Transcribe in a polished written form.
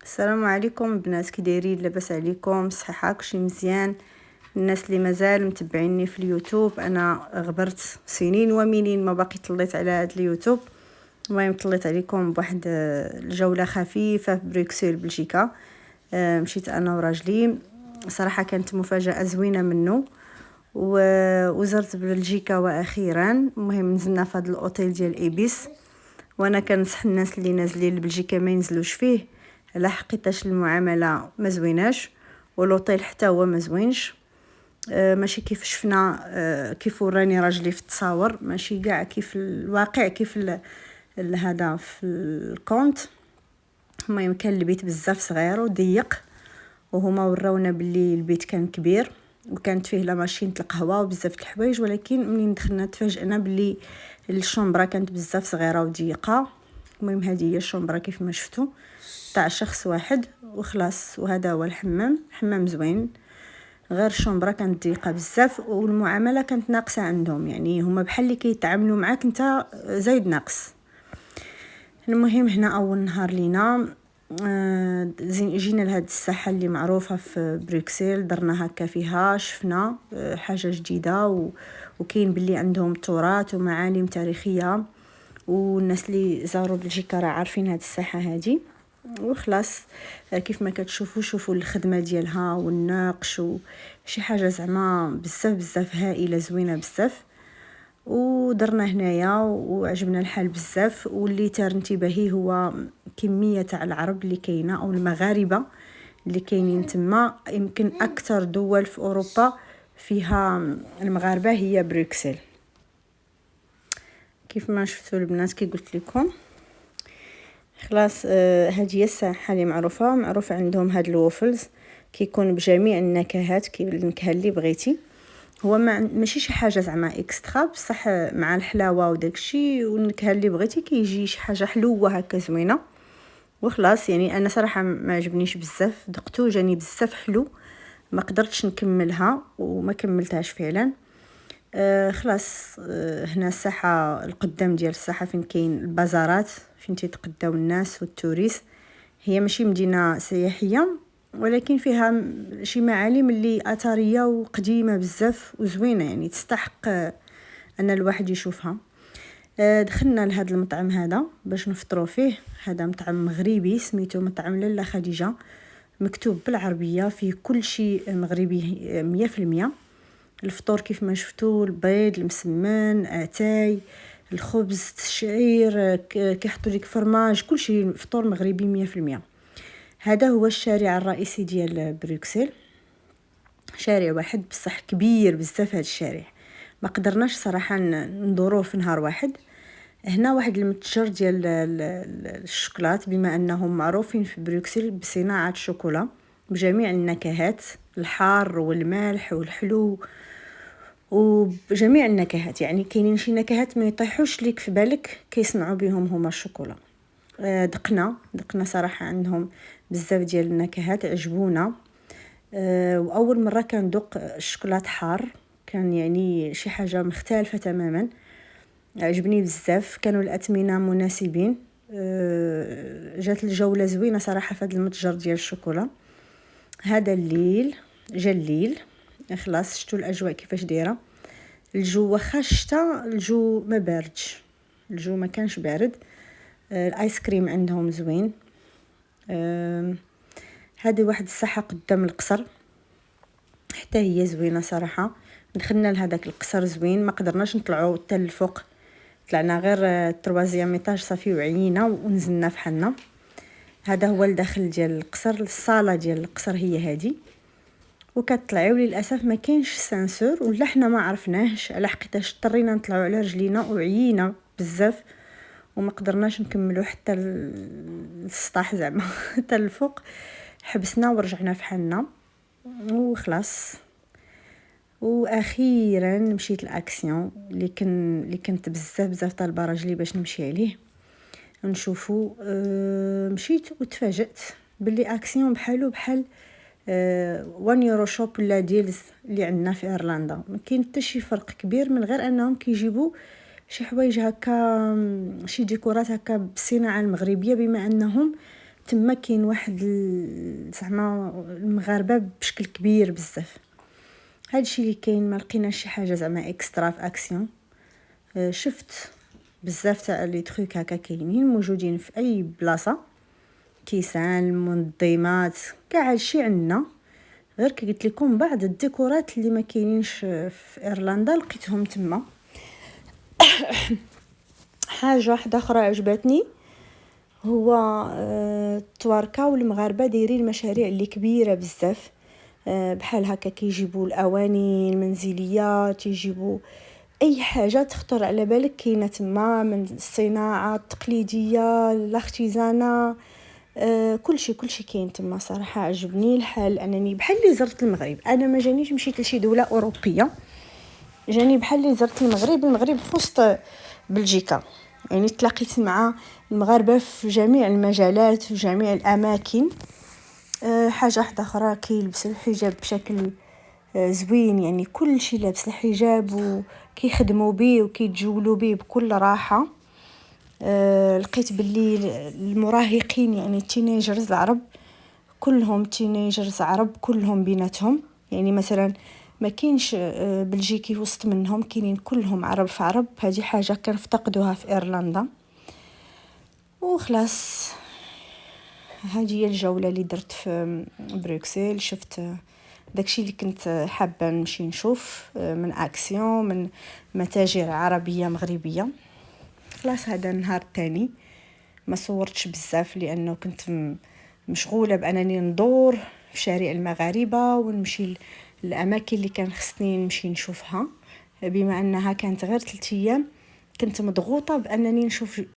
السلام عليكم البنات، كي دايرين؟ لاباس عليكم؟ صحيحه كلشي مزيان؟ الناس اللي مازال متبعيني في اليوتيوب، انا غبرت سنين ومنين ما باقي طليت على هذا اليوتيوب. المهم طليت عليكم بواحد الجوله خفيفه في بروكسل بلجيكا. مشيت انا وراجلي، صراحه كانت مفاجاه زوينه منه. وزرت بلجيكا واخيرا. المهم نزلنا في هذا الاوتيل ديال ايبيس، وانا كنصح الناس اللي نازلين لبلجيكا ما ينزلوش فيه، على حقيقه المعامله ما زويناش، والوطيل حتى هو ما زوينش. ماشي كيف شفنا، كيف وراني راجلي في التصاور، ماشي كاع كيف الواقع، كيف هذا في الكونت. المهم كان البيت بزاف صغير وضيق، وهما وراونا باللي البيت كان كبير وكانت فيه لا ماشين القهوه وبزاف د الحوايج، ولكن منين دخلنا تفاجئنا باللي الشومبرا كانت بزاف صغيره وضيقه. المهم هذه هي الشومبرا كيف ما شفتوا، تاع شخص واحد وخلاص، وهذا هو الحمام. حمام زوين، غير الشومبرا كانت ضيقه بزاف، والمعامله كانت ناقصه عندهم، يعني هما بحال اللي كيتعاملوا معاك انت زايد ناقص. المهم هنا اول نهار لينا جينا لهاد الساحه اللي معروفه في بروكسل، درنا هكا فيها، شفنا حاجه جديده، وكاين باللي عندهم تراث ومعالم تاريخيه، والناس اللي زاروا بلجيكا راه عارفين هاد الساحه هادي. وخلاص كيف ما كتشوفوا، شوفوا الخدمه ديالها والنقش وشي حاجه زعما بزاف بزاف هائله زوينه بزاف. ودرنا هنايا وعجبنا الحال بزاف. واللي تار انتباهي هو كميه تاع العرب اللي كاينه، او المغاربه اللي كاينين تما. يمكن اكثر دول في اوروبا فيها المغاربه هي بروكسل. كيف ما شفتوا البنات كي قلت لكم، خلاص هذه هي الساحه اللي معروفه عندهم. هاد الوافلز كيكون بجميع النكهات، النكهه اللي بغيتي. هو ماشي شي حاجه زعما اكسترا، بصح مع الحلاوه وداكشي والنكهه اللي بغيتي كيجي شي حاجه حلوه هكا زوينه. وخلاص يعني انا صراحه ما عجبنيش بزاف، دقتو جاني بزاف حلو، ما قدرتش نكملها وما كملتهاش فعلا. خلاص هنا الساحه القدام ديال الساحه فين كاين البازارات، فين تيتقداو الناس والتوريست. هي ماشي مدينه سياحيه، ولكن فيها شي معالم اللي اثريه وقديمه بزاف وزوينه، يعني تستحق ان الواحد يشوفها. دخلنا لهذا المطعم هذا باش نفطروا فيه. هذا مطعم مغربي سميتو مطعم لاله خديجه، مكتوب بالعربيه، فيه كل شيء مغربي 100%. الفطور كيف ما شفتوا، البيض المسمن، اتاي، الخبز، الشعير، كيحطوا لك فرماج، كل شيء فطور مغربي 100%. هذا هو الشارع الرئيسي ديال بروكسل، شارع واحد بصح كبير بزاف. هذا الشارع ما قدرناش صراحه ندوروه في نهار واحد. هنا واحد المتجر ديال الشوكولات، بما انهم معروفين في بروكسل بصناعه الشوكولا بجميع النكهات، الحار والمالح والحلو وبجميع النكهات. يعني كاينين شي نكهات ما يطيحوش ليك في بالك كيصنعوا بهم هما الشوكولا. دقنا صراحه عندهم بزاف ديال النكهات عجبونا. واول مره كندوق الشوكولات حار، كان يعني شي حاجه مختلفه تماما، عجبني بزاف. كانوا الاثمنه مناسبين. جات الجوله زوينه صراحه في هذا المتجر ديال الشوكولا. هذا الليل جا الليل، خلاص شفتوا الاجواء كيفاش دايره. الجو واخا الشتا، الجو ما باردش، الجو ما كانش بارد. الايس كريم عندهم زوين. هذه واحد الساحه قدام القصر، حتى هي زوينه صراحه. دخلنا لهداك القصر زوين، ما قدرناش نطلعوا حتى الفوق، طلعنا غير التروازيام ايطاج صافي وعيينا ونزلنا فحالنا. هذا هو الداخل ديال القصر، الصاله ديال القصر هي هذه. وكتطلعيو للاسف ما كاينش سانسور، ولا حنا ما عرفناهش على حقيقه، اضطرينا نطلعوا على رجلينا وعيينا بزاف وما قدرناش نكملوا حتى السطح زعما حتى الفوق. حبسنا ورجعنا فحالنا وخلاص. واخيرا مشيت الاكسيون اللي كنت بزاف طالبه راجلي باش نمشي عليه نشوفو. مشيت وتفاجأت باللي اكسيون بحال 1 يورو شوب ولا ديلز اللي عندنا في ايرلندا. ما كاين حتى شي فرق كبير، من غير انهم كيجيبوا شي حوايج هكا، شي ديكورات هكا بالصناعه المغربيه، بما انهم تما كاين واحد زعما المغاربه بشكل كبير بزاف. هادشي اللي كاين، ما لقيناش شي حاجه زعما اكسترا في اكسيون. شفت بزاف تاع لي تروك هكا كاينين موجودين في اي بلاصه، كيسان، منظمات، كاع هادشي عندنا. غير كي قلت لكم بعض الديكورات اللي ما كاينينش في ايرلندا لقيتهم تما. حاجه واحده اخرى عجبتني هو التواركه والمغاربه دايرين المشاريع اللي كبيره بزاف، بحال هكا كيجيبوا الاواني المنزليه، تيجيبوا اي حاجه تخطر على بالك كاينه تما، من الصناعه التقليديه، الاختزانه، كلشي كاين تما. صراحه عجبني الحال انني بحال اللي زرت المغرب. انا ما جانيش مشيت لشي دوله اوروبيه، جاني بحال اللي زرت المغرب في وسط بلجيكا. يعني تلاقيت مع المغاربه في جميع المجالات في جميع الاماكن. حاجه واحده اخرى، كيلبسوا الحجاب بشكل زوين، يعني كل شيء لابس الحجاب وكيخدموا به وكيتجولوا به بكل راحه. لقيت باللي المراهقين يعني التينيجرز العرب كلهم تينيجرز عرب كلهم بيناتهم. يعني مثلا ما كاينش بلجيكي وسط منهم، كاينين كلهم عرب في عرب. هذه حاجه كنفتقدوها في ايرلندا. وخلاص هذه هي الجوله اللي درت في بروكسل. شفت داكشي اللي كنت حابه نمشي نشوف من اكسيون، من متاجر عربيه مغربيه. خلاص هذا النهار الثاني ما صورتش بزاف لانه كنت مشغوله بانني ندور في شارع المغاربه ونمشي الاماكن اللي كان خصني نمشي نشوفها. بما انها كانت غير 3 ايام كنت مضغوطه بانني نشوف